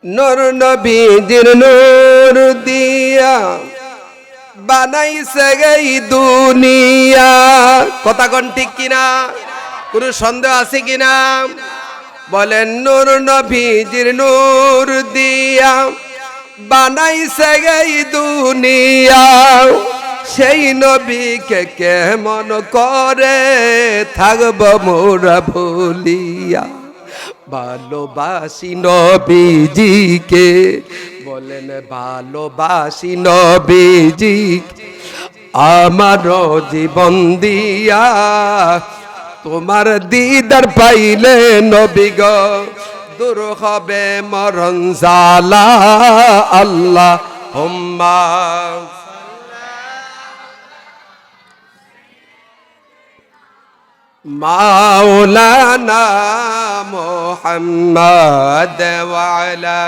নূর নবীজির নূর দিয়া বানাইছে এই দুনিয়া। কথা কোন ঠিক কিনা? কোনো সন্দেহ আছে কিনা? বলেন নূর নবীজির নূর দিয়া বানাইছে এই দুনিয়া। সেই নবীকে কেমন করে থাকব মোরা ভুলিয়া। ভালোবাসি নবীজিকে, বলেন ভালোবাসি নবীজি, আমার জীবন দিয়া তোমার দিদার পাইলে নবী গো দূর হবে মরণ জালা। আল্লাহ হুম্মা মাওলানা মুহাম্মদ ওয়া আলা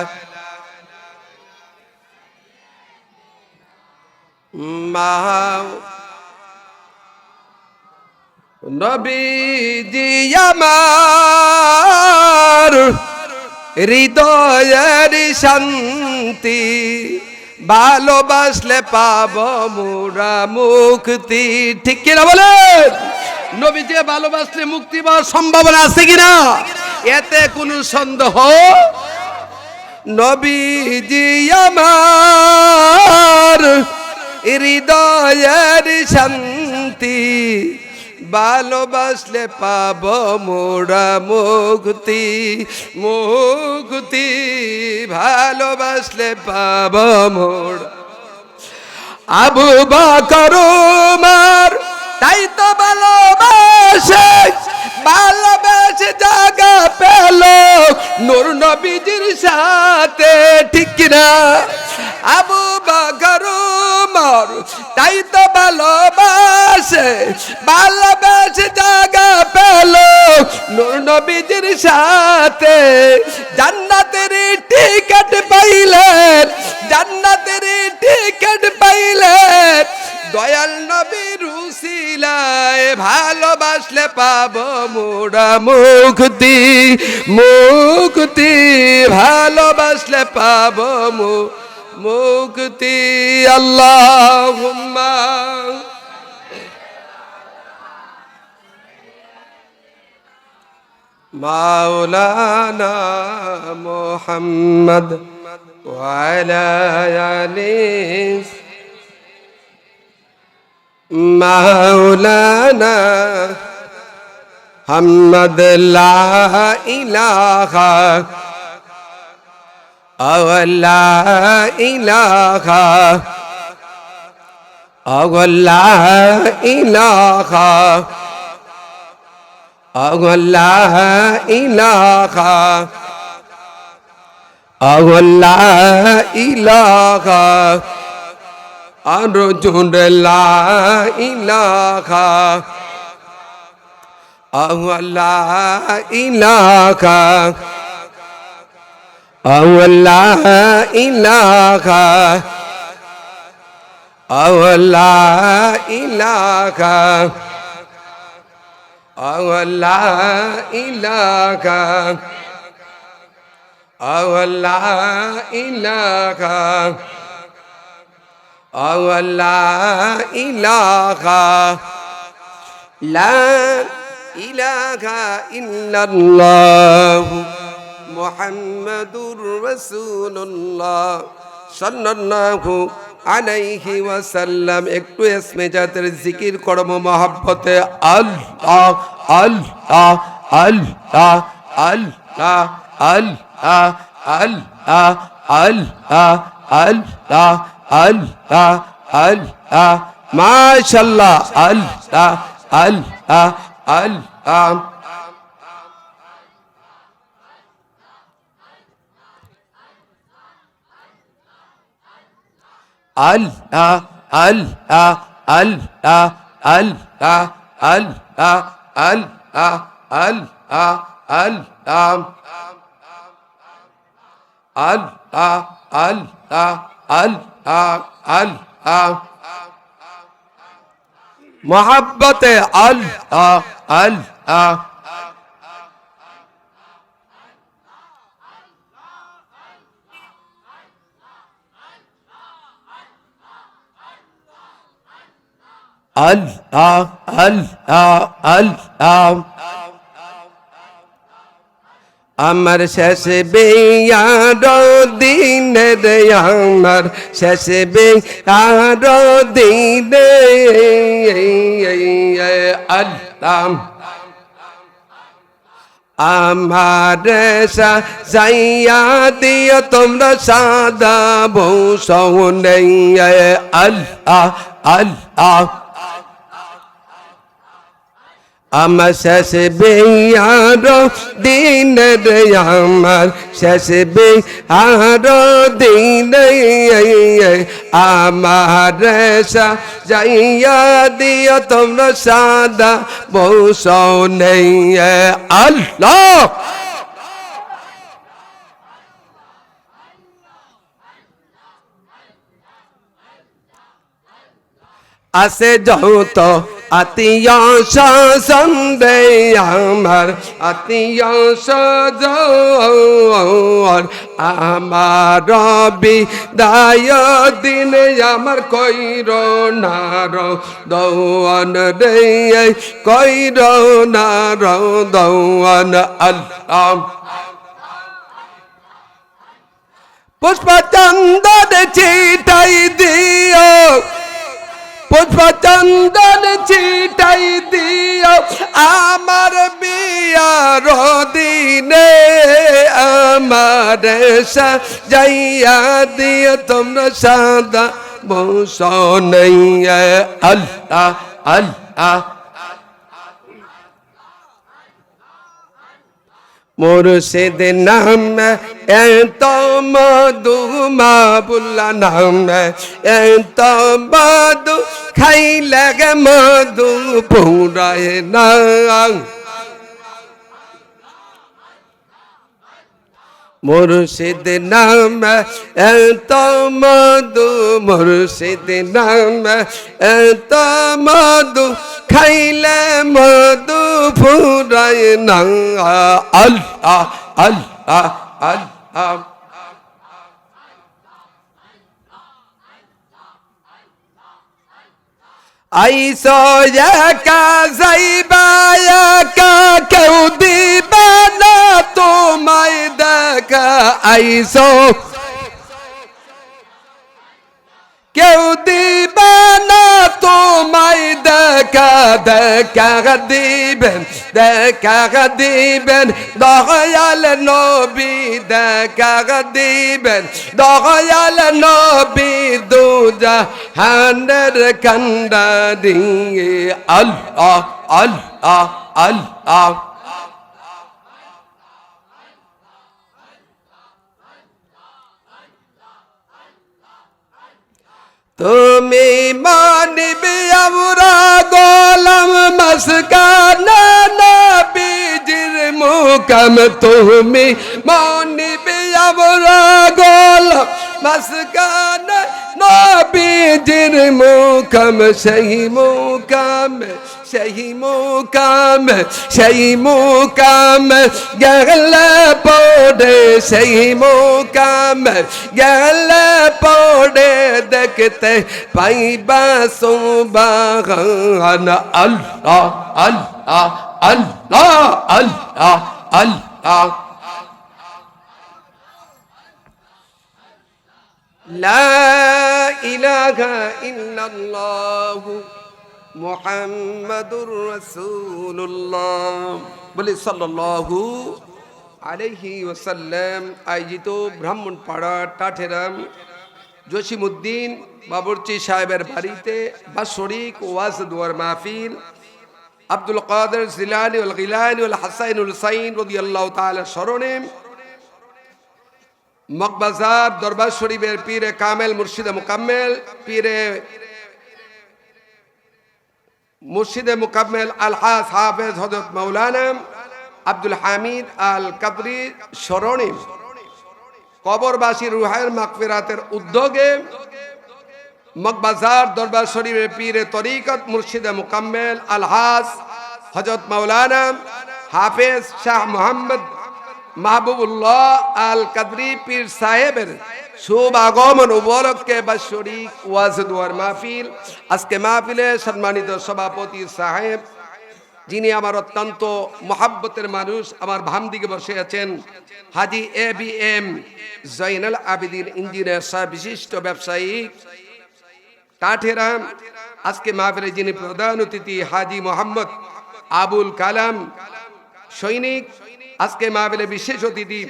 নবীজি আমার হৃদয়ের শান্তি, ভালোবাসলে পাব মোরা মুক্তি। ঠিক কিনা বলেন? নবীজি ভালোবাসলে মুক্তি পাওয়ার সম্ভাবনা আছে কিনা? এতে কোনো সন্দেহ। নবীজি আমার হৃদয়ের শান্তি, ভালোবাসলে পাব মোরা মুক্তি। মুক্তি ভালোবাসলে পাব মোরা। আবু বকর উমর তাই তো ভালোবাসে, ভালোবাসে জায়গা পেল নূর নবীজির সাথে। ঠিক কিনা? আবু বকর উমর তাই তো ভালোবাসে, ভালোবাসে জায়গা পেল নূর নবীজির সাথে। জান্নাতের টিকিট পাইলেন, জান্নাতের টিকিট পাইলেন দয়াল নবীর উসিলায়। ভালোবাসলে পাব মোরা মুক্তি। মুক্তি ভালোবাসলে পাব মুক্তি। আল্লাহুম্মা মাওলানা মুহাম্মদ ওয়া আলা আলিহি মাওলানা মুহাম্মদ। লা ইলাহা লা ইলাহা লা ইলাহা লা ইলাহা লা ইলাহা আরজুন লা ইলাহা লা ইলাহা লা ইলাহা লা ইলাহা লা ইলাহা লা ইলাহা লা ইলাহা লা ইলাহা ইল্লাল্লাহু মুহাম্মাদুর রাসূলুল্লাহ সাল্লাল্লাহু আলাইহি ওয়াসাল্লাম। একটু ইসমে জাতের জিকির করব মহব্বতে। আল্লাহ আল্লাহ আল্লাহ আল্লাহ আল্লাহ আল্লাহ আল্লাহ আল্লাহ আল্লাহ আল্লাহ মাশাআল্লাহ আল্লাহ আল্লাহ আল্লাহ। আল্লাহ আল্লাহ আল্লাহ আল্লাহ আল্লাহ আল্লাহ আল্লাহ আল্লাহ আল্লাহ আল্লাহ আল্লাহ আল্লাহ মোহাব্বতে আল্লাহ আল্লাহ আল্লাহ আল্লাহ আল্লাহ আমার শেষ বিয়ার দিনে রে আমার শেষ বিয়ার দিনে আল্লাহ আমার সাইয়া দিও তোমরা সাদা ভূষণ আল্লাহ আল্লাহ আমার শেষ বিয়ার দিনে রে আমার শেষ বিয়ার দিনে আমার যাইয়া দিও তোমরা সাদা ভূষণ আল্লাহ আসে যত আত্মীয় সন্দে আমার আত্মীয় সজন আমার বিদায় দিন আমার কইর নার দৌন রে কইর নার দৌন আল্লাহ পুষ্প চন্দন ছিটাই দিও পুষ্প চন্দন ছিটাই দিও আমার বিয়ার দিনে আমার যাইয়া দিও তোমরা সাদা ভূষণ আল্লাহ আল্লাহ মুর্শিদ নাম এত মধু মাবুল্লা নাম এত মধু খাইলে গে মধু পুরায় না মুর্শিদ নাম এত মধু মুর্শিদ নাম এত মধু খাইলে মধু ফুরায় না আল্লাহ আল্লাহ আল্লাহ আইসো একা যাইবা একা কেউ দিবা না তোমায় দেখা আইসো কেউ দিবা না তোমায় দেখা দেখা দিবেন দয়াল নবী দেখা দিবেন দয়াল নবী দুজাহানের কান্ডারি আল্লাহ আল্লাহ আল্লাহ তুমি মানবে আমরা গোলাম মস্কানা নবীজির মুকাম তুমি মানবে আমরা গোলাম মস্কানা নবীজির মুকাম সেই মুকাম সেই মুকাম সেই মুকাম গেলে পড়ে সেই মুকাম গেলে পড়ে দেখতে পাইবা সুবহান আল্লাহ আল্লাহ আল্লাহ আল্লাহ আল্লাহ লা ইলাহা ইল্লাল্লাহু মুহাম্মাদুর রাসূলুল্লাহ বলি সাল্লাল্লাহু আলাইহি ওয়াসাল্লাম। আয়োজিত ব্রাহ্মণপাড়া টাটেরাম জসিমউদ্দিন বাবুর্চি সাহেবের বাড়িতে বাৎসরিক ওয়াজ দুয়ার মাহফিল আব্দুল কাদের জিলানী ওয়াল গিলানী ওয়াল হাসাইনুল হুসাইন রাদিয়াল্লাহু তাআলা স্মরণে মগবাজার দরবার শরীফের পীরে কামেল মুর্শিদে মুকাম্মেল পীরে মুর্শিদে মুকাম্মেল আলহাজ হাফেজ হযরত মাওলানা আব্দুল হামিদ আল কাদরি স্মরণে কবরবাসী রুহের মাগফিরাতের উদ্যোগে মগবাজার দরবার শরীফের পীরে তরিকত মুর্শিদে মুকাম্মেল আলহাজ হযরত মাওলানা হাফেজ শাহ মোহাম্মদ মাহবুবুল্লাহ আল কাদরি পীর সাহেবের শুভ আগমন উপলক্ষে বাৎসরিক ওয়াজ দুয়ার মাহফিল। আজকে মাহফিলে সম্মানিত সভাপতি সাহেব, যিনি আমার অত্যন্ত মহাব্বতের মানুষ, আমার বাম দিকে বসে আছেন হাজী ABM জয়নাল আবেদিন ইঞ্জিনিয়ার সাহেব, বিশিষ্ট ব্যবসায়ী কাঠেরা। আজকে মাহফিলে যিনি প্রধান অতিথি হাজী মোহাম্মদ আবুল কালাম সৈনিক। আজকে মাহফিলে বিশেষ অতিথি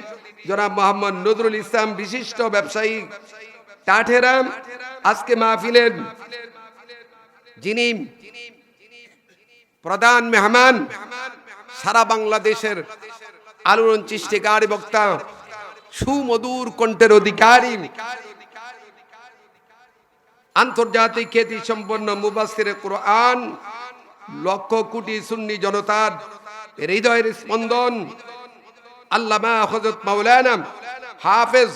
জনাব মোহাম্মদ নজরুল ইসলাম, বিশিষ্ট ব্যবসায়ী কাঠেরা। আজকে মাহফিলের যিনি প্রধান মেহমান, সারা বাংলাদেশের আলোড়ন সৃষ্টিকারী বক্তা, সুমধুর কণ্ঠের অধিকারী, আন্তর্জাতিক খ্যাতি সম্পন্ন মুফাসসিরে কোরআন, লক্ষ কোটি সুন্নি জনতার হৃদয়ের স্পন্দন, আল্লামা হযরত মাওলানা হাফেজ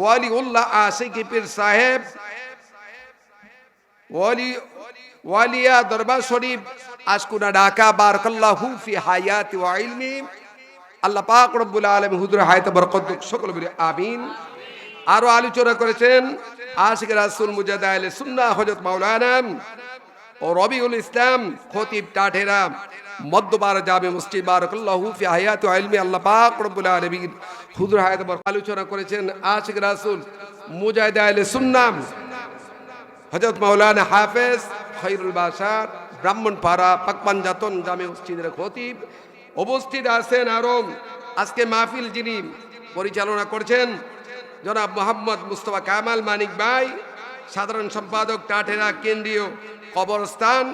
ওয়ালিউল্লাহ আশিকি পীর সাহেব, ওয়ালিয়া দরবার শরীফ, আশকুনা ঢাকা, বারাকাল্লাহু ফি হায়াতি ওয়া ইলমি। আল্লাহ পাক রব্বুল আলামিন হুজুর হায়াতে বরকত দিক, সকলে বলি আমিন। আরো আলোচনা করেছেন আশিক রাসূল মুজাহিদ আহলে সুন্নাহ হযরত মাওলানা ও রবিউল ইসলাম খতিব টাঠেরা, মধ্যবার জামে মসজিদ, বারাকাল্লাহু ফি হায়াতি ওয়া ইলমি। আল্লাহ পাক রব্বুল আলামিন হুজুর হায়াতে বরকত। আলোচনা করেছেন আশিক রাসূল মুজাহিদ আহলে সুন্নাহ হযরত মাওলানা হাফেজ খৈরুল বাশার, ব্রাহ্মণপাড়া পাকপাঞ্জাতন জামে মসজিদের খতিব। উপস্থিত আছেন আরো আজকে মাহফিল যিনি পরিচালনা করছেন জনাব মোহাম্মদ মুস্তফা কামাল মানিক ভাই, সাধারণ সম্পাদক টাঠেরা কেন্দ্রীয় কবরস্থান।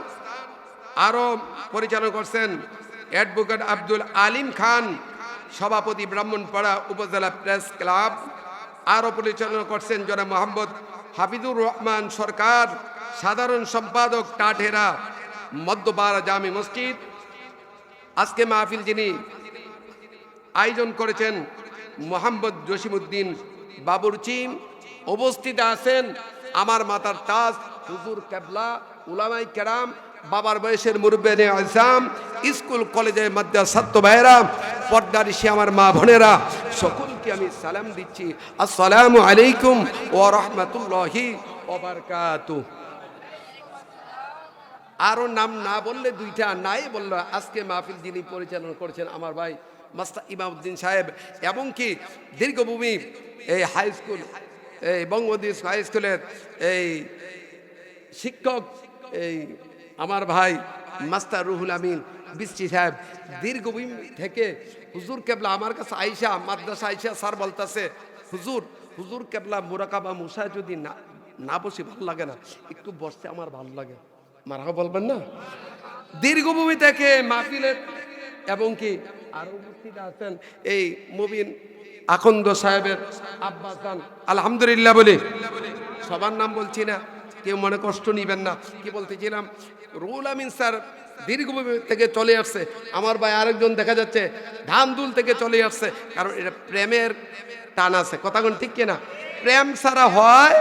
আরো পরিচালনা করছেন অ্যাডভোকেট আব্দুল আলিম খান, সভাপতি ব্রাহ্মণপাড়া উপজেলা প্রেস ক্লাব। আরো পরিচালনা করছেন জনাব মোহাম্মদ হাফিজুর রহমান সরকার, সাধারণ সম্পাদক টাঠেরা মধ্যপাড়া জামে মসজিদ। আজকে মাহফিল যিনি আয়োজন করেছেন মোহাম্মদ জসিমউদ্দিন বাবুরচি। উপস্থিত আছেন আমার মাতার তাজ হুজুর কেবলা, উলামায়ে কেরাম, বাবার বয়সের মুরব্বিয়ানে আযম, স্কুল কলেজের মাদ্রাসার ছাত্র ভাইরা, পর্দার নিশি আমার মা বোনেরা, সকলকে আমি সালাম দিচ্ছি, আসসালামু আলাইকুম ওয়া রাহমাতুল্লাহি ওয়া বারাকাতুহু। আরো নাম না বললে দুইটা নাই বললো। আজকে মাহফিল যিনি পরিচালনা করছেন আমার ভাই মাস্তা ইমামউদ্দিন সাহেব, এবং কি দীর্ঘভূমি এই হাই স্কুল, এই বঙ্গবন্ধু হাই স্কুলের এই শিক্ষক, এই আমার ভাই মাস্টার রুহুল আমিন বিস্তি সাহেব, দীর্ঘভূমি থেকে হুজুর কেবলা আমার কাছে আইসা, মাদ্রাসা আইসা স্যার বলতেছে, হুজুর কেবলা মুরাকাবা মুসা যদি না বসে ভালো লাগে না, একটু বসতে আমার ভালো লাগে, মারহাবা বলবেন না। দীর্ঘভূমি থেকে মাহফিলের, এবং কি আরো উপস্থিত আছেন এই মুবিন আখন্দ সাহেবের আব্বা জান, আলহামদুলিল্লাহ বলি, সবার নাম বলছি না, কেউ মনে কষ্ট নিবেন না। কি বলতেছিলাম, রুহুল আমিন স্যার দীর্ঘভূমি থেকে চলে আসছে। আমার ভাই আরেকজন দেখা যাচ্ছে ধানদুল থেকে চলে আসছে, কারণ এটা প্রেমের টান আছে, কথাগুলো ঠিক কিনা? প্রেম ছাড়া হয়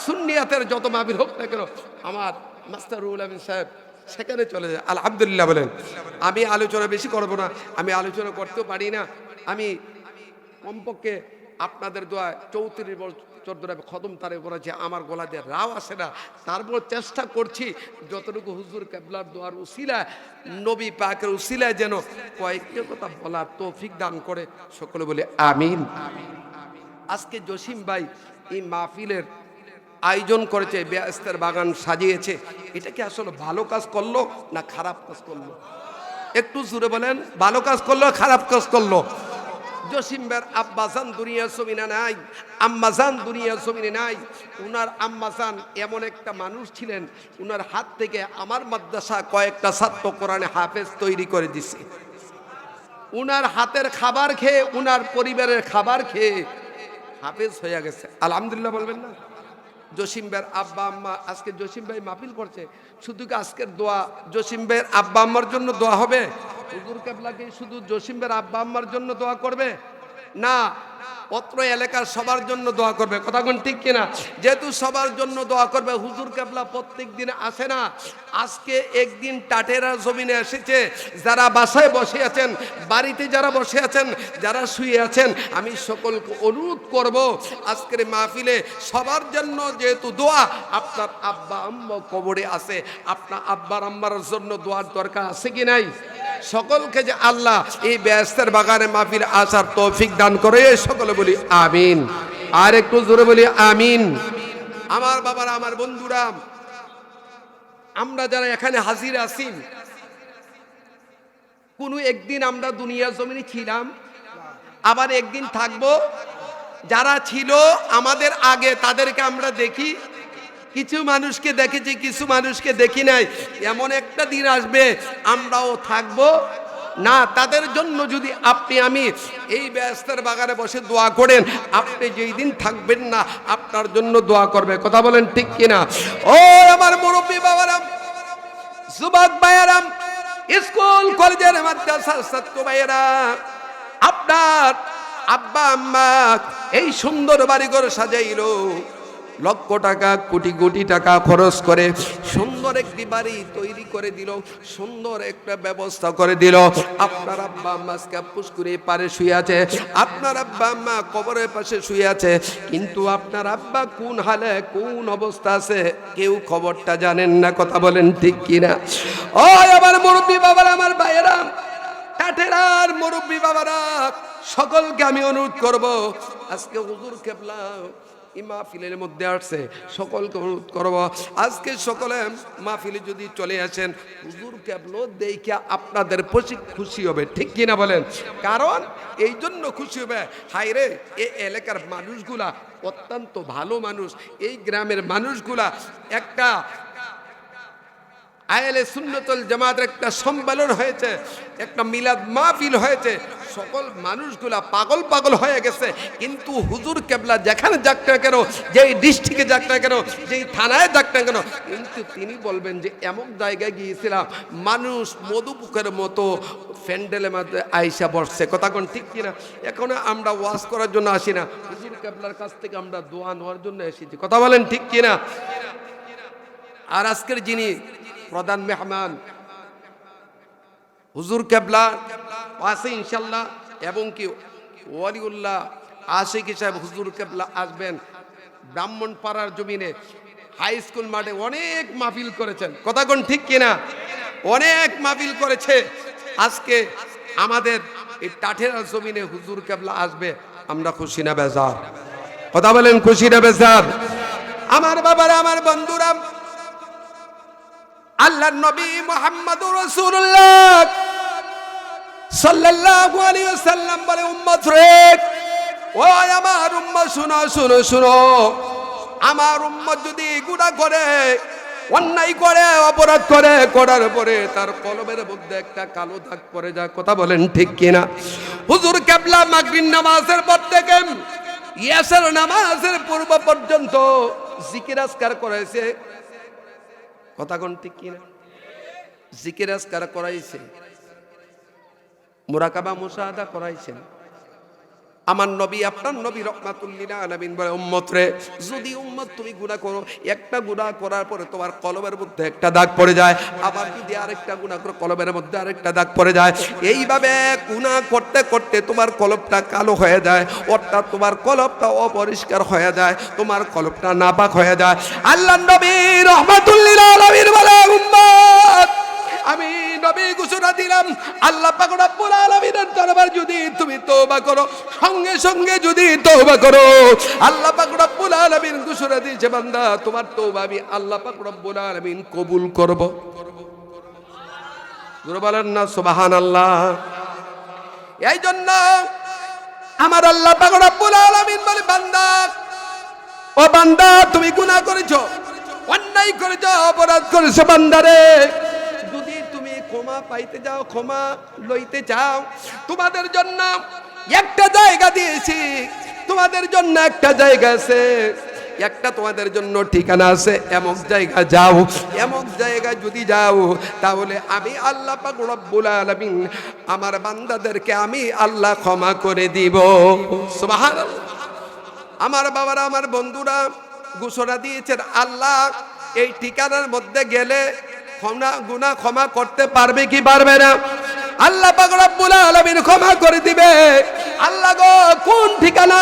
সুন্নিয়াতের যত মাহফিল হোক না কেন, আমার মাস্টার রুহুল আমিন সাহেব সেখানে চলে যায়। আলহামদুলিল্লাহ বলেন। আমি আলোচনা বেশি করব না, আমি আলোচনা করতেও পারি না। আমি কমপক্ষে আপনাদের দোয়া 34 বছর ধরে খতম তারে পড়েছি, আমার গলা দিয়ে রাও আসে না, তারপর চেষ্টা করছি যতটুকু হুজুর কেবলার দোয়ার উসিলা, নবী পাকের উসিলায় যেন কয়েকটা কথা বলার তৌফিক দান করে, সকলে বলে আমিন। আজকে জসিম ভাই এই মাহফিলের আয়োজন করেছে, বেহেশতের বাগান সাজিয়েছে, এটা কি আসলে ভালো কাজ করলো না খারাপ কাজ করলো? একটু জোরে বলেন, ভালো কাজ করলো খারাপ কাজ করলো? জসিম ভাইয়ের আব্বাজান দুনিয়ার জমিনে নাই, আম্মাজান দুনিয়ার জমিনে নাই। উনার আম্মাজান এমন একটা মানুষ ছিলেন, উনার হাত থেকে আমার মাদ্রাসা কয়েকটা ছাত্র কোরআনে হাফেজ তৈরি করে দিছে। উনার হাতের খাবার খেয়ে, উনার পরিবারের খাবার খেয়ে হাফেজ হয়ে গেছে। আলহামদুলিল্লাহ বলবেন না? জসিম ভাইয়ের আব্বা আম্মা, আজকে জসিম ভাই মাহফিল করছে, শুধু কি আজকের দোয়া জসিম ভাইয়ের আব্বা আম্মার জন্য দোয়া হবে? হুজুর কেবলা কি শুধু জসিম ভাইয়ের আব্বা আম্মার জন্য দোয়া করবে? না, অত্র এলাকার সবার জন্য দোয়া করবে, কথা কোন ঠিক কিনা? যেহেতু সবার জন্য দোয়া করবে, হুজুর কেবলা প্রত্যেক দিন আসে না, আজকে একদিন টাটেরা জমিনে এসেছে। যারা বাসায় বসে আছেন, বাড়িতে যারা বসে আছেন, যারা শুয়ে আছেন, আমি সকলকে অনুরোধ করব আজকের মাহফিলে সবার জন্য যেহেতু দোয়া, আপনার আব্বা আম্মা কবরে আছে, আপনার আব্বার আম্মার জন্য দোয়ার দরকার আছে কি নাই? সকলকে যে আল্লাহ এই বেহেশতের বাগানে মাহফিল আসার তৌফিক দান করে, সকলে বলি আমিন। আর একটু জোরে বলি আমিন। আমার বাবারা, আমার বন্ধুরা, আমরা যারা এখানে হাজির আছি, কোন একদিন আমরা দুনিয়ার জমিনে ছিলাম, আবার একদিন থাকবো। যারা ছিল আমাদের আগে তাদেরকে আমরা দেখি, কিছু মানুষকে দেখেছি, কিছু মানুষকে দেখি নাই। এমন একটা দিন আসবে আমরাও থাকবো না। তাদের জন্য যদি আপনি আমি এই বেহেশতের বাগানে বসে দোয়া করেন, আপনি যেই দিন থাকবেন না আপনার জন্য দোয়া করবে, কথা বলেন ঠিক কিনা? ও আমার মুরব্বী বাবারাম, যুবক ভাইয়ারাম, স্কুল কলেজের মাদ্রাসার ছাত্র ভাইয়েরা, আপনার আব্বা আম্মা এই সুন্দর বাড়িঘর সাজাইলো, লক্ষ টাকা কোটি কোটি টাকা খরচ করে সুন্দর একটি বাড়ি তৈরি করে দিল, সুন্দর একটা ব্যবস্থা করে দিল। আপনার আব্বা আম্মা পুষ্কুরে পারে শুয়ে আছে, আপনার আব্বা আম্মা কবরের পাশে শুয়ে আছে, কিন্তু আপনার আব্বা কোন হালে কোন অবস্থা আছে কেউ খবরটা জানেন না, কথা বলেন ঠিক কিনা? ও আমার মুরব্বী বাবারা, আমার ভাইয়েরা, কাঠেরার মুরব্বী বাবারা, সকলকে আমি অনুরোধ করব, আজকে হুজুর কেবলা মাহফিলের মধ্যে আসছে, সকলকে অনুরোধ করব আজকে সকলে মাহফিলে যদি চলে আসেন, হুজুর কেবলা দেখে আপনাদের খুশি হবে, ঠিক কিনা বলেন? কারণ এই জন্য খুশি হবে, হায় রে এই এলাকার মানুষগুলা অত্যন্ত ভালো মানুষ, এই গ্রামের মানুষগুলা একটা আহলে সুন্নাতুল জামাতের একটা সম্মেলন হয়েছে, একটা মিলাদ মাহফিল হয়েছে, সকল মানুষগুলা পাগল পাগল হয়ে গেছে। কিন্তু হুজুর কেবলা যেখানে যাক না কেন, যেই ডিস্ট্রিক্টে যাক না কেন, যেই থানায় যাক না কেন, কিন্তু তিনি বলবেন যে এমন জায়গায় গিয়েছিলাম, মানুষ মধুপুকের মতো প্যান্ডেলের মধ্যে আইসা বসছে, কথা কোন ঠিক কিনা? এখন আমরা ওয়াজ করার জন্য আসি না, হুজুর কেবলার কাছ থেকে আমরা দোয়া নেওয়ার জন্য এসেছি, কথা বলেন ঠিক কিনা? আর আজকের যিনি প্রধান মেহমান হুজুর কেবলা আছে ইনশাল্লাহ, এবং কি ওয়ালিউল্লাহ আশিক সাহেব হুজুর কেবলা আসবেন। ব্রাহ্মণপাড়ার জমিনে হাই স্কুল মাঠে অনেক মাহফিল করেছেন, কথা কোন ঠিক কিনা? অনেক মাহফিল করেছে। আজকে আমাদের এই টাঠেরার জমিনে হুজুর কেবলা আসবে, আমরা খুশি না বেজার? কথা বলেন খুশি না বেজার? আমার বাবারা, আমার বন্ধুরা, আল্লাহর নবী মুহাম্মদুর রাসূলুল্লাহ সাল্লাল্লাহু আলাইহি ওয়াসাল্লাম বলে, উম্মত রে, ও আমার উম্মত শুনো শুনো শুনো, আমার উম্মত যদি গুনাহ করে, অন্যায় করে, অপরাধ করে, করার পরে তার কলবের মধ্যে একটা কালো দাগ পড়ে যায়, কথা বলেন ঠিক কিনা? হুজুর কেবলা মাগরিব নামাজের পর থেকে ইয়াসর নামাজের পূর্ব পর্যন্ত জিকির আজকার করেছে, কথা কোন ঠিক কিনা? জিকির আজকার করাইছে, মুরাকাবা মুশাহাদা করাইছেন। আমার নবী, আপনার নবী রাহমাতুল লিল আলামিন বলে, উম্মত রে, যদি উম্মত তুমি গুনাহ করো, একটা গুনাহ করার পরে তোমার কলবের মধ্যে একটা দাগ পড়ে যায়, আবার যদি আরেকটা গুনাহ করো, কলবের মধ্যে আরেকটা দাগ পড়ে যায়, এইভাবে গুনাহ করতে করতে তোমার কলবটা কালো হয়ে যায়, অর্থাৎ তোমার কলবটা অপরিষ্কার হয়ে যায়, তোমার কলবটা নাপাক হয়ে যায়। আল্লাহর নবী রাহমাতুল লিল আলামিন বলে, উম্মত আমি নবী ঘোষণা দিলাম, আল্লাহ পাক রব্বুল আলামিনের দরবার যদি তুমি তওবা করো, সঙ্গে সঙ্গে যদি তওবা করো, আল্লাহ পাক রব্বুল আলামিন ঘোষণা দিয়েছে, বান্দা তোমার তওবা আমি আল্লাহ পাক রব্বুল আলামিন কবুল করব। জোরে বলেন না সুবহানাল্লাহ। এই জন্য আমার আল্লাহ পাক রব্বুল আলামিন বলে, বান্দা, ও বান্দা, তুমি গুনাহ করেছো, অন্যায় করেছো, অপরাধ করেছো, বান্দারে, ক্ষমা পাইতে যাও, ক্ষমা লইতে চাও, তোমাদের জন্য একটা জায়গা দিয়েছি, তোমাদের জন্য একটা জায়গা আছে, একটা তোমাদের জন্য ঠিকানা আছে, এমন জায়গা যাও। এমন জায়গায় যদি যাও তাহলে আমি আল্লাহ পাক রব্বুল আলামিন আমার বান্দাদেরকে আমি আল্লাহ ক্ষমা করে দিব। সুবহানাল্লাহ। আমার বাবারা, আমার বন্ধুরা ঘোষণা দিয়েছেন আল্লাহ এই ঠিকানার মধ্যে গেলে গুনাহ ক্ষমা করতে পারবে কি পারবে না? আল্লাহ পাক রব্বুল আলামিন ক্ষমা করে দিবে। আল্লাহ গো, কোন ঠিকানা,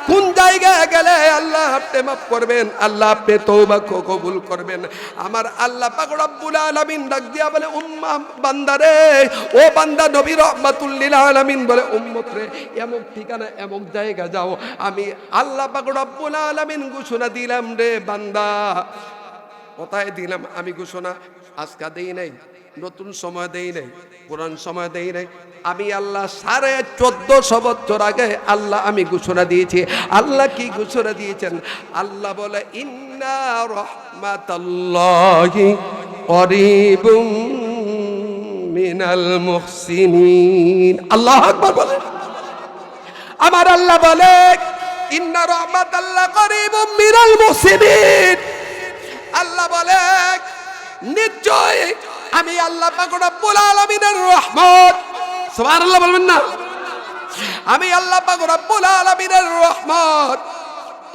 কোন জায়গায় গেলে আল্লাহ আপনি মাফ করবেন, আল্লাহ আপনি তওবা কবুল করবেন। আমার আল্লাহ পাক রব্বুল আলামিন ডাক দিয়া বলে, উম্মাহ বান্দারে, ও বান্দা, নবী রাহমাতুল লিল আলামিন বলে, উম্মত রে, এমন ঠিকানা এমন জায়গা যাও। আমি আল্লাহ পাক রব্বুল আলামিন ঘোষণা দিলাম রে বান্দা। কোথায় দিলাম আমি ঘোষণা? আজকে দেই নাই, নতুন সময় দেই নাই, পুরান সময় দেই নাই। আমি আল্লাহ 1450 বছর আগে আল্লাহ আমি ঘোষণা দিয়েছি। আল্লাহ কি ঘোষণা দিয়েছেন? আল্লাহ বলে, ইন্না রাহমাতাল্লাহি করিবুম মিনাল মুহসিনিন। আল্লাহু আকবার বলে। আমার আল্লাহ বলে, ইন্না রাহমাতাল্লাহি করিবুম মিনাল মুহসিনিন। আল্লাহ বলে, নিশ্চয় আমি আল্লাহ পাক রব্বুল আলামিনের রহমত, সুবহানাল্লাহ বলবেন না, আমি আল্লাহ পাক রব্বুল আলামিনের রহমত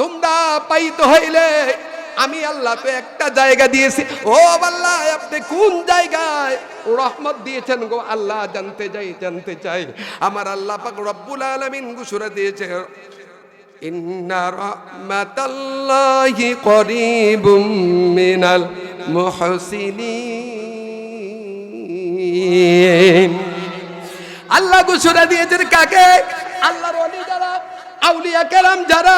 তোমরা পাইতে হইলে আমি আল্লাহ তো একটা জায়গা দিয়েছি। ও আল্লাহ, আপনি কোন জায়গায় রহমত দিয়েছেন গো আল্লাহ? জানতে চাই। আমার আল্লাহ পাক রব্বুল আলামিন ঘোষণা দিয়েছে, ইন্না রাহমাতাল্লাহি করিবুম মিনাল মুহসিনিন। আল্লাহ ঘোষণা দিয়েছেন কাকে? আল্লাহর ওলি যারা, আউলিয়া কেরাম যারা,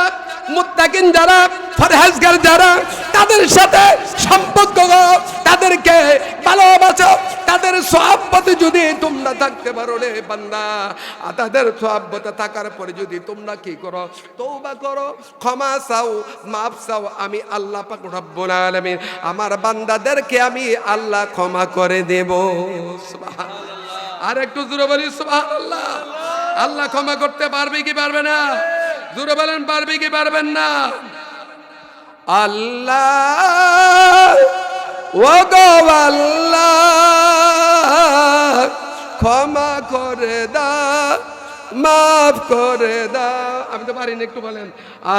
মুত্তাকিন যারা, পরহেজগার যারা, তাদের সাথে সম্পর্ক, তাদেরকে ভালোবাসো, তাদের সোহবতে যদি তোমরা থাকতে পারো রে বান্দা, তাদের সোহবতে থাকার পরে যদি তোমরা কি করো? তওবা করো, ক্ষমা চাও, মাফ চাও, আমি আল্লাহ পাক রব্বুল আলামিন আমার বান্দাদেরকে আমি আল্লাহ ক্ষমা করে দেব। সুবহানাল্লাহ। আর একটু জোরে বলি সুবহানাল্লাহ। আল্লাহ ক্ষমা করতে পারবে কি পারবে না? জোরে বলেন, পারবে কি পারবেন না? আল্লাহ, ও গো আল্লাহ, ক্ষমা করে দাও, মাফ করে দাও। আমি তো পারি না, একটু বলেন।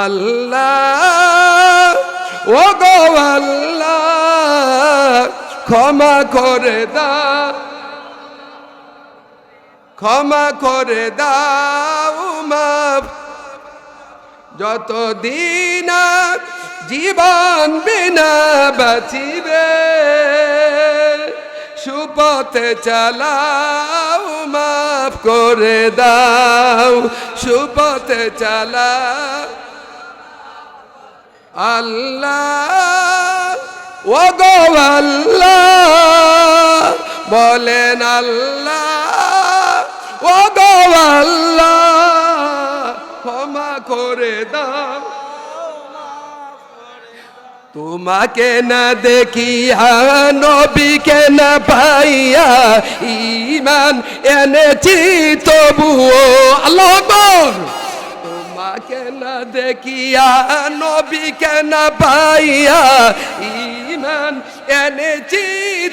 আল্লাহ, ও গো আল্লাহ, ক্ষমা করে দাও, ক্ষমা করে দাও, মাফ। যতদিন জীবন বিনা বাঁচিবে, সুপথে চালাও, মাফ করে দাও, সুপথে চালাও। আল্লাহ, ও গো আল্লাহ, বলেন আল্লাহ, ও গো আল্লাহ, ক্ষমা করে দাও। তোমাকে না দেখিয়া, নবীকে না পাইয়া, ঈমান এনেছি তবুও। আল্লাহু আকবার। তোমাকে না দেখিয়া, নবীকে না পাইয়া, ঈমান এনেছি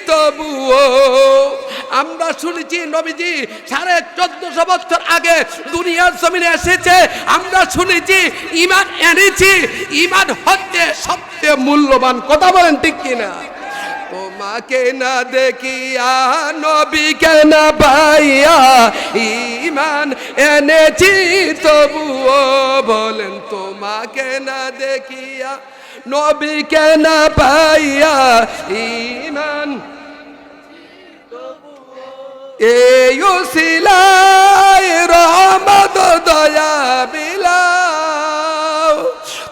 তবুও। আমরা শুনেছি নবীজি 1450 বছর আগে দুনিয়ার জমিনে এসেছে। আমরা শুনেছি ঈমান এনেছি। ঈমান হচ্ছে সবচেয়ে মূল্যবান। কথা বলেন ঠিক কিনা? তোমাকে না দেখিয়া, নবীকে না পাইয়া, ঈমান এনেছি তবুও। বলেন, তোমাকে না দেখিয়া, নবীকে না পাইয়া, ঈমান এই উসিলায় রহমত দয়া বিলাও,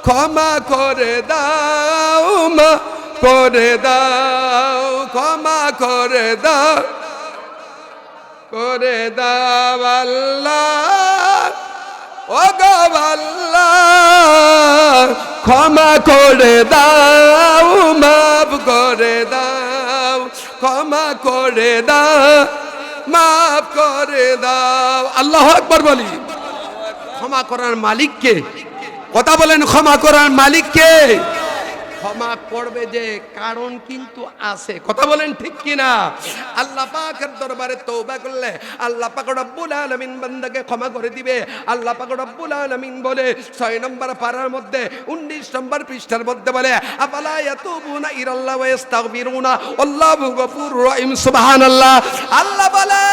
ক্ষমা করে দাও, মাফ করে দাও, ক্ষমা করে দাও, করে দাও। আল্লাহ, ও গো আল্লাহ, ক্ষমা করে দাও, মাফ করে দাও, ক্ষমা করে দাও, মাফ করে দাও। আল্লাহু আকবার বলি। ক্ষমা করার মালিককে, কথা বলেন, ক্ষমা করার মালিক কে? ক্ষমা করবে যে, কারণ কিন্তু আছে। কথা বলেন ঠিক কিনা? আল্লাহ পাকের দরবারে তওবা করলে আল্লাহ পাক রব্বুল আলামিন বান্দাকে ক্ষমা করে দিবে। আল্লাহ পাক রব্বুল আলামিন বলে 6 নম্বর পারার মধ্যে 19 নম্বর পৃষ্ঠার মধ্যে বলে, আফালা ইয়াতুবুনা ইলাল্লাহি ওয়া ইস্তাগফিরুনা আল্লাহু গফুরুর রহিম। সুবহানাল্লাহ। আল্লাহ বলে,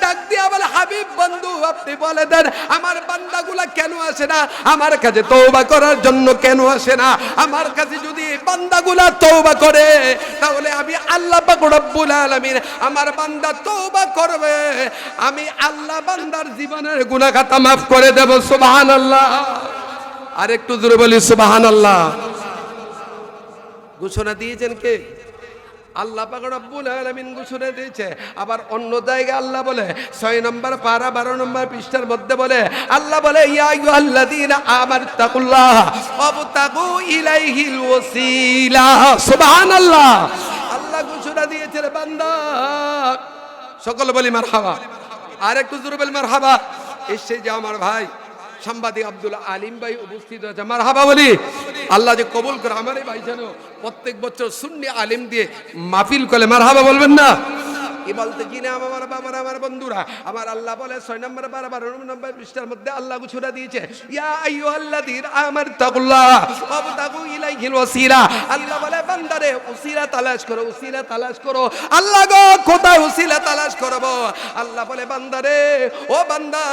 ডাক দিয়া বলে, হাবিব বন্ধু আপনি বলে দেন আমার বান্দাগুলা কেন আসে না আমার কাছে তওবা করার জন্য? কেন আসে না আমার কাছে? যদি বান্দাগুলা তওবা করে তাহলে আমি আল্লাহ পাক রব্বুল আলামিন আমার বান্দা তওবা করবে, আমি আল্লাহ বান্দার জীবনের গুনাহ খাতা maaf করে দেব। সুবহানাল্লাহ। আর একটু জোরে বলি সুবহানাল্লাহ। ঘোষণা দিয়েছেন কে? আল্লাহ পাক রব্বুল আলামিন ঘোষণা দিয়েছে। আবার অন্য জায়গায় আল্লাহ বলে 6 নম্বর পারা 12 নম্বর পৃষ্ঠার মধ্যে বলে, আল্লাহ বলে, ইয়া আইয়ুহাল্লাযীনা আমানুত্তাকুল্লাহ ওয়াবতাগু ইলাইহিল ওয়াসিলা। সুবহানাল্লাহ। আল্লাহ ঘোষণা দিয়েছে, বান্দা সকল বলি মারহাবা। আর একটু জোরে বলি মারহাবা। এসে যে আমার ভাই সাংবাদিক আব্দুল আলিম ভাই উপস্থিত হয়েছে, মারহাবা বলি। আল্লাহ যে কবুল করে। আমার এই ভাই যেন প্রত্যেক বছর সুন্নি আলিম দিয়ে মাহফিল করে, মারহাবা বলবেন না? কি বলতে কি না আমার বাবার, আমার বন্ধুরা, আমার আল্লাহ বলে 6 নম্বর 12 নম্বর পৃষ্ঠার মধ্যে আল্লাহ ঘোষণা দিয়েছে, ইয়া আইয়ুহাল্লাযীনা আমানুত্তাকুল্লাহ ওয়াবতাগু ইলাইহিল ওয়াসিলা। আল্লাহ বলে, বান্দারে ওসিলা তালাশ করো, ওসিলা তালাশ করো। আল্লাহ গো, কোথায় ওসিলা তালাশ করব? আল্লাহ বলে, বান্দারে, ও বান্দা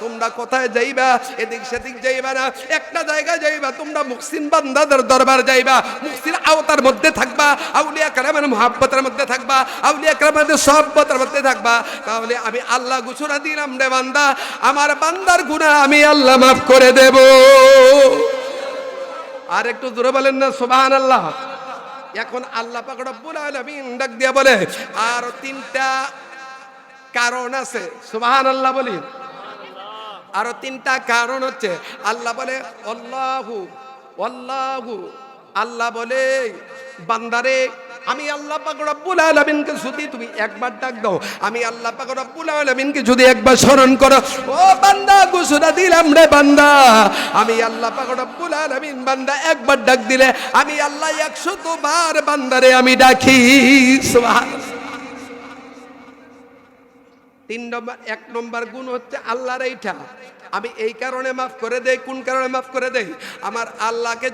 তোমরা কোথায় যাইবা? এদিক সেদিক যাইবা না, একটা জায়গায় যাইবা। তোমরা মুহসিন বান্দাদের দরবার যাইবা, মুহসিন আওতার মধ্যে থাকবা, আউলিয়া কেরামের মুহাব্বতের মধ্যে থাকবা, আউলিয়া কেরামের সহবতের মধ্যে থাকবা। তাহলে আমি আল্লাহ ঘোষণা দিলাম রে বান্দা, আমার বান্দার গুনাহ আমি আল্লাহ maaf করে দেব। আর একটু জোরে বলেন না সুবহানাল্লাহ। এখন আল্লাহ পাক রব্বুল আলামিন ডাক দিয়া বলে, আর 3টা কারণ আছে। সুবহানাল্লাহ বলি। আরো 3টা কারণ হচ্ছে, আল্লাহ বলে আল্লাহু আল্লাহু, আল্লাহ বলে বান্দারে আমি আল্লাহ পাক রব্বুল আলামিনকে যদি তুমি একবার ডাক দাও, আমি আল্লাহ পাক রব্বুল আলামিনকে যদি একবার স্মরণ করো, ও বান্দা ঘোষণা দিলাম রে বান্দা, আমি আল্লাহ পাক রব্বুল আলামিন বান্দা একবার ডাক দিলে আমি আল্লাহ 100 বার বান্দারে আমি ডাকি। সুবহানাল্লাহ। 1 নম্বর গুণ হচ্ছে আল্লাহর এইটা, আমি এই কারণে মাফ করে দেই। কোন কারণে মাফ করে দেই? আমার আল্লাহকে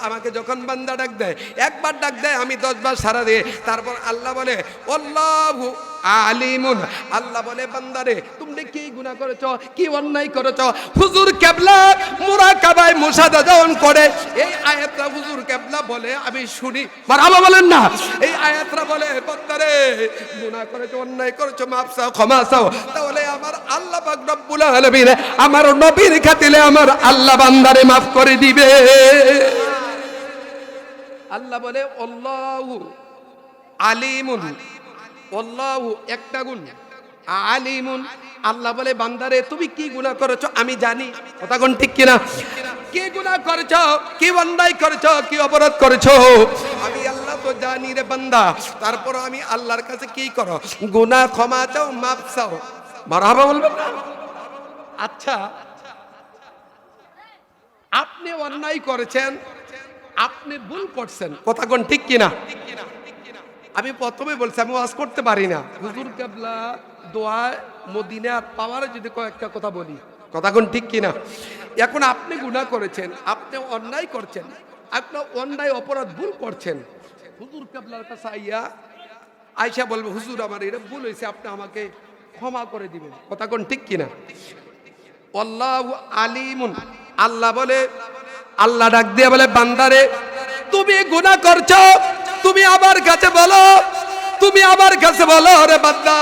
আমাকে যখন বান্দা ডাক দেয়, একবার ডাক দেয়, আমি 10 বার সাড়া দিই। তারপর আল্লাহ বলে আল্লাহু আলিমুন, আল্লাহ বলে বান্দারে তুমি কি গুনাহ করেছো, কি অন্যায় করেছো। হুজুর কিবলা মুরাকাবায় মুশাহাদান করে এই আয়াতটা হুজুর কিবলা বলে আমি শুনি, মারহাবা বলেন না। এই আয়াতটা বলে বান্দারে গুনাহ করেছো, অন্যায় করেছো, মাফ চাও, ক্ষমা চাও। তাহলে আমার আল্লাহ পাক রব্বুল আলামিন আমার নবীর খাতিরে আমার আল্লাহ বান্দারে মাফ করে দিবে। আল্লাহ বলে আল্লাহু আলিমুন, আল্লাহু একটা গুণ, আলিমুন, আল্লাহ বলে বান্দারে তুমি কি গুনাহ করেছো আমি জানি। কথা কোন ঠিক কিনা? কি গুনাহ করেছো, কি অন্যায় করেছো, কি অপরাধ করেছো, আমি আল্লাহ তো জানি রে বান্দা। তারপর আমি আল্লাহর কাছে কি করো, গুনাহ ক্ষমা চাও, মাফ চাও। মারহাবা বলবেন না? আচ্ছা, আপনি অন্যায় করেছেন, আপনি ভুল করছেন, কথা কোন ঠিক কিনা? আমি প্রথমে বলছি আমি ওয়াজ করতে পারি না, হুজুর কিবলা দোয়া মদিনা পাওয়ারে যদি কয়েকটা কথা বলি, কথা কোন ঠিক কিনা? এখন আপনি গুনাহ করেছেন, আপনি অন্যায় করছেন, আপনি অন্যায় অপরাধ ভুল করছেন, হুজুর কিবলার কাছে আইসা বলবে হুজুর আমার এটা ভুল হয়েছে, আপনি আমাকে ক্ষমা করে দিবেন, কথা কোন ঠিক কিনা? আল্লাহু আলিমুন, আল্লাহ বলে, আল্লাহ ডাক দিয়ে বলে বান্দারে তুমি গুনাহ করছো, তুমি আমার কাছে বলো, তুমি আমার কাছে বলো রে বান্দা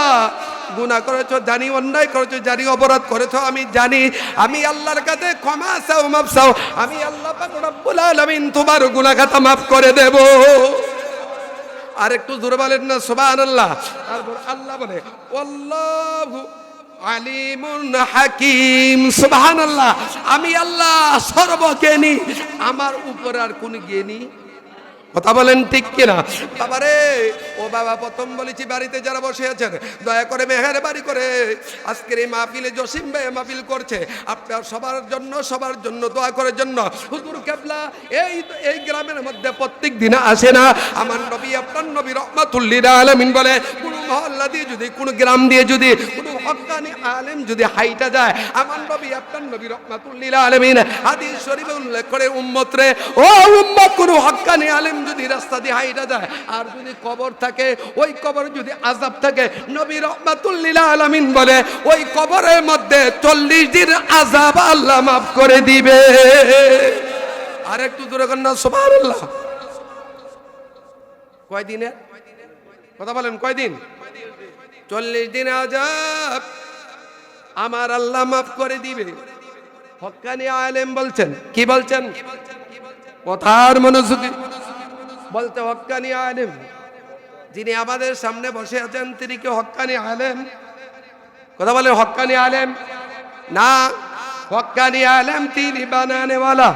গুনাহ করেছো জানি, অন্যায় করেছো জানি, অপরাধ করেছো আমি জানি, আমি আল্লাহর কাছে ক্ষমা চাও, মাফ চাও, আমি আল্লাহ পাক রব্বুল আলামিন তোমার গুনাহ খাতা মাফ করে দেব। আর একটু জোরে বলেন না সুবহানাল্লাহ। তারপর আল্লাহ বলে আল্লাহু আলিমুন হাকিম, সুবহানাল্লাহ, আমি আল্লাহ সর্বজ্ঞানী, আমার উপর আর কোন জ্ঞানী, কথা বলেন ঠিক কিনা? বাবারে ও বাবা, প্রথম বলেছি বাড়িতে যারা বসে আছেন দয়া করে মেহেরবানি করে আজকের এই মাহফিলে জসিম ভাই মাহফিল করছে, আপনার সবার জন্য দোয়া করার জন্য। হুজুর কেবলা এই গ্রামের মধ্যে প্রত্যেক দিন আসে না? আমার নবী আপনার নবী রহমাতুল লিল আলামিন বলে, কোন মহল্লা দিয়ে যদি, কোন গ্রাম দিয়ে যদি কোন হক্কানি আলেম যদি হাইটা যায়, আমার নবী আপনার নবী রহমাতুল লিল আলামিন হাদিস শরীফে উল্লেখ করে, উম্মত রে ও উম্মত, কোন হক্কানি আলেম যদি রাস্তা দিয়ে হাইটা যায় আর যদি কবর থাকে, ওই কবরে যদি আযাব থাকে, নবী রহমাতুল লিল আলামিন বলে ওই কবরের মধ্যে 40 দিন আযাব আল্লাহ মাফ করে দিবে। আর একটু জোরে কর না সুবহানাল্লাহ। কয় দিনে? কথা বলেন, কয়দিন? 40 দিন আযাব আমার আল্লাহ মাফ করে দিবে। হক্কানি আলেম বলছেন, কি বলছেন? কথার মনোযোগী বলতে, হক্কানি আলেম যিনি আমাদের সামনে বসে আছেন তিনি কি হক্কানি আলেম? কথা বলেন, হক্কানি আলেম না, হক্কানি আলেম তিনি বানানেওয়ালা।